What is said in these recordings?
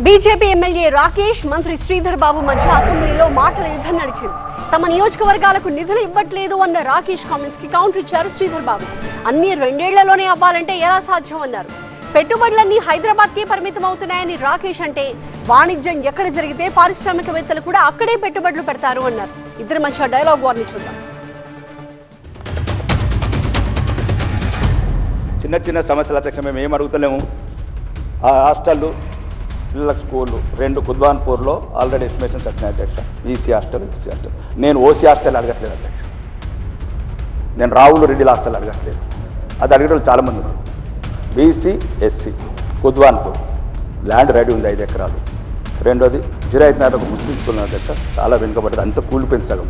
BJP MLA Rakesh మంత్రి శ్రీధర్ బాబు మధ్య అసెంబ్లీలో మాటల యుద్ధం నడిచింది. తమ నియోజకవర్గాలకు నిధులు ఇవ్వట్లేదు అన్న రాకేష్ కామెంట్స్ కి కౌంటర్ ఇచ్చారు శ్రీధర్ బాబు. అన్ని 2 ఏళ్లలోనే అవ్వాలంటే ఎలా సాధ్యం అన్నారు. పెట్టుబడులన్నీ హైదరాబాద్ కే పరిమితం అవుతున్నాయని రాకేష్ అంటే వాణిజ్యం ఎక్కడ జరిగితే పారిశ్రామికవేత్తలు కూడా అక్కడే పెట్టుబడులు పెడతారు అన్నారు. ఇద్దరి మధ్య డైలాగ్ వార్ని చూద్దాం. చిన్న చిన్న సమస్యల అధ్యక్ష మేము ఏం అడుగుతలేము. ఆ హాస్టళ్ళు పిల్లల స్కూళ్ళు 2 కుద్వాన్పూర్లో ఆల్రెడీ ఎస్టిమేషన్స్ వచ్చినాయి అధ్యక్ష. EC hostel, SC hostel. నేను ఓసీ హాస్టల్ అడగట్లేదు అధ్యక్ష. నేను రావులు రెడ్డిల హాస్టల్ అడగట్లేదు. అది అడిగేటోళ్ళు చాలామంది ఉన్నారు. BC, SC, Kudwanpur land ready ఉంది 5 ఎకరాలు. రెండోది జిరాయిత్ నాయకు ముస్లించుకున్నాను అధ్యక్ష. చాలా వెనుకబడ్డది, అంత కూలిపోయింది సగం.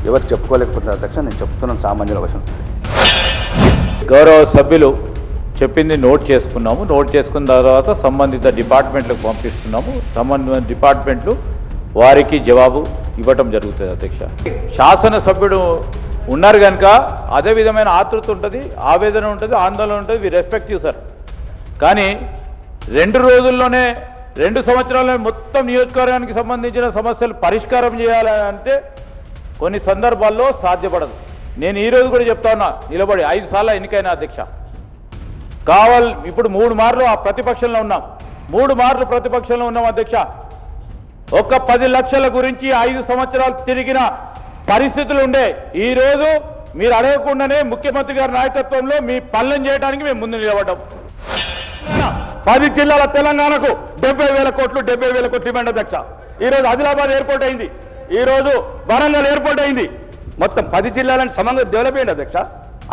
ఎవరు చెప్పుకోలేకపోతున్నారు అధ్యక్ష. నేను చెప్తున్నాను సామాన్యుల వశం. గౌరవ సభ్యులు చెప్పింది నోట్ చేసుకున్నాము. నోట్ చేసుకున్న తర్వాత సంబంధిత డిపార్ట్మెంట్లకు పంపిస్తున్నాము. సంబంధిత డిపార్ట్మెంట్లు వారికి జవాబు ఇవ్వటం జరుగుతుంది అధ్యక్ష. శాసనసభ్యుడు ఉన్నారు కనుక అదే విధమైన ఆతృత ఉంటుంది, ఆవేదన ఉంటుంది, ఆందోళన ఉంటుంది. We respect you sir. కానీ 2 రోజుల్లోనే 2 సంవత్సరాల్లోనే మొత్తం నియోజకవర్గానికి సంబంధించిన సమస్యలు పరిష్కారం చేయాలంటే కొన్ని సందర్భాల్లో సాధ్యపడదు. నేను ఈరోజు కూడా చెప్తా ఉన్నా, నిలబడి 5 సార్లు ఎన్నికైన అధ్యక్ష. ఇప్పుడు 3 మార్లు ఆ ప్రతిపక్షంలో ఉన్నాం. 3 మార్లు ప్రతిపక్షంలో ఉన్నాం అధ్యక్ష. ఒక్క 10 లక్షల గురించి 5 సంవత్సరాలు తిరిగిన పరిస్థితులు ఉండే. ఈరోజు మీరు అడగకుండానే ముఖ్యమంత్రి గారి నాయకత్వంలో మీ పనులను చేయడానికి మేము ముందు నిలబడ్డాం. 10 జిల్లాల తెలంగాణకు 70,000 కోట్లు 70,000 కోట్లు ఇవ్వండి అధ్యక్ష. ఈరోజు ఆదిలాబాద్ ఎయిర్పోర్ట్ అయింది, ఈరోజు వరంగల్ ఎయిర్పోర్ట్ అయింది. మొత్తం 10 జిల్లాలను సమంగా డెవలప్ అయింది అధ్యక్ష.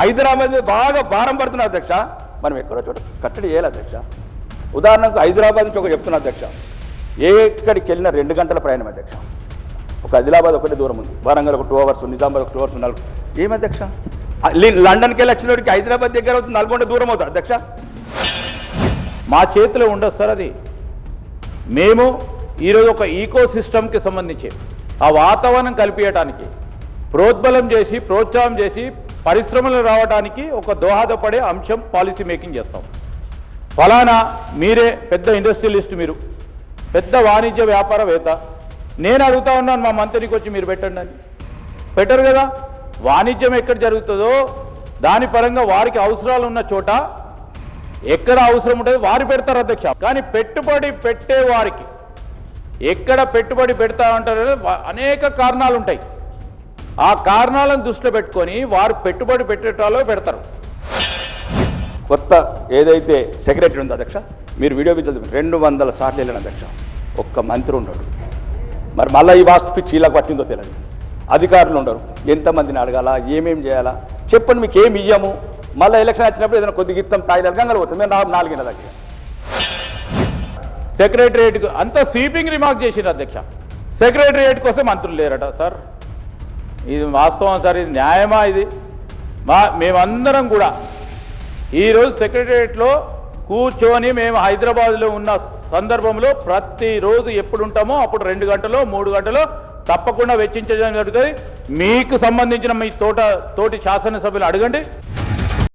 హైదరాబాద్ బాగా భారం పడుతున్నారు అధ్యక్ష. మనం ఎక్కడో చోట కట్టడి చేయాలి అధ్యక్ష. ఉదాహరణకు హైదరాబాద్ నుంచి ఒక చెప్తున్నా అధ్యక్ష. ఎక్కడికి వెళ్ళినా 2 గంటల ప్రయాణం అధ్యక్ష. ఒక ఆదిలాబాద్ ఒకటే దూరం ఉంది, వరంగల్ ఒక 2 అవర్స్, నిజామాబాద్ ఒక 2 అవర్స్, 4. ఏం అధ్యక్ష? లండన్కి వెళ్ళి వచ్చినోడికి హైదరాబాద్ దగ్గర అవుతుంది, 4 గంటల దూరం అవుతుంది అధ్యక్ష. మా చేతిలో ఉండదు సార్ అది. మేము ఈరోజు ఒక ఈకో సిస్టమ్కి సంబంధించి ఆ వాతావరణం కల్పించడానికి ప్రోద్బలం చేసి, ప్రోత్సాహం చేసి పరిశ్రమలు రావడానికి ఒక దోహదపడే అంశం పాలసీ మేకింగ్ చేస్తాం. ఫలానా మీరే పెద్ద ఇండస్ట్రియలిస్ట్, మీరు పెద్ద వాణిజ్య వ్యాపారవేత్త, నేను అడుగుతా ఉన్నాను మా మంత్రికి వచ్చి మీరు పెట్టండి అని. పెట్టరు కదా. వాణిజ్యం ఎక్కడ జరుగుతుందో దాని పరంగా వారికి అవసరాలు ఉన్న చోట ఎక్కడ అవసరం ఉంటుంది వారు పెడతారు అధ్యక్ష. కానీ పెట్టుబడి పెట్టే వారికి ఎక్కడ పెట్టుబడి పెడతారంటారు అనేక కారణాలు ఉంటాయి. ఆ కారణాలను దృష్టిలో పెట్టుకొని వారు పెట్టుబడి పెట్టేటాలో పెడతారు. కొత్త ఏదైతే సెక్రటరీ ఉందో అధ్యక్ష, మీరు వీడియో పిచ్చలు 200 సార్లు వెళ్ళిన అధ్యక్ష. ఒక్క మంత్రి ఉన్నాడు. మరి మళ్ళీ ఈ వాస్తు పిచ్చి ఇలా పట్టిందో తెలియదు. అధికారులు ఉండరు. ఎంతమందిని అడగాల, ఏమేమి చేయాలా చెప్పండి. మీకు ఏమి ఇయ్యము. మళ్ళీ ఎలక్షన్ వచ్చినప్పుడు ఏదైనా కొద్దిగా ఇస్తాం, తాయిదాలు గంగలు పోతాం. మేము 4 గంటల దగ్గర సెక్రటరియట్కు అంతా స్వీపింగ్ రిమార్క్ చేసిన అధ్యక్ష. సెక్రటరియట్ కోసం మంత్రులు లేరట సార్. ఇది వాస్తవం సార్. ఇది న్యాయమా? ఇది మేమందరం కూడా ఈరోజు సెక్రటరియట్లో కూర్చొని మేము హైదరాబాద్లో ఉన్న సందర్భంలో ప్రతిరోజు ఎప్పుడు ఉంటామో అప్పుడు 2 గంటలో 3 గంటలో తప్పకుండా వెచ్చించడం జరుగుతుంది. మీకు సంబంధించిన మీ తోటి శాసనసభ్యులు అడగండి.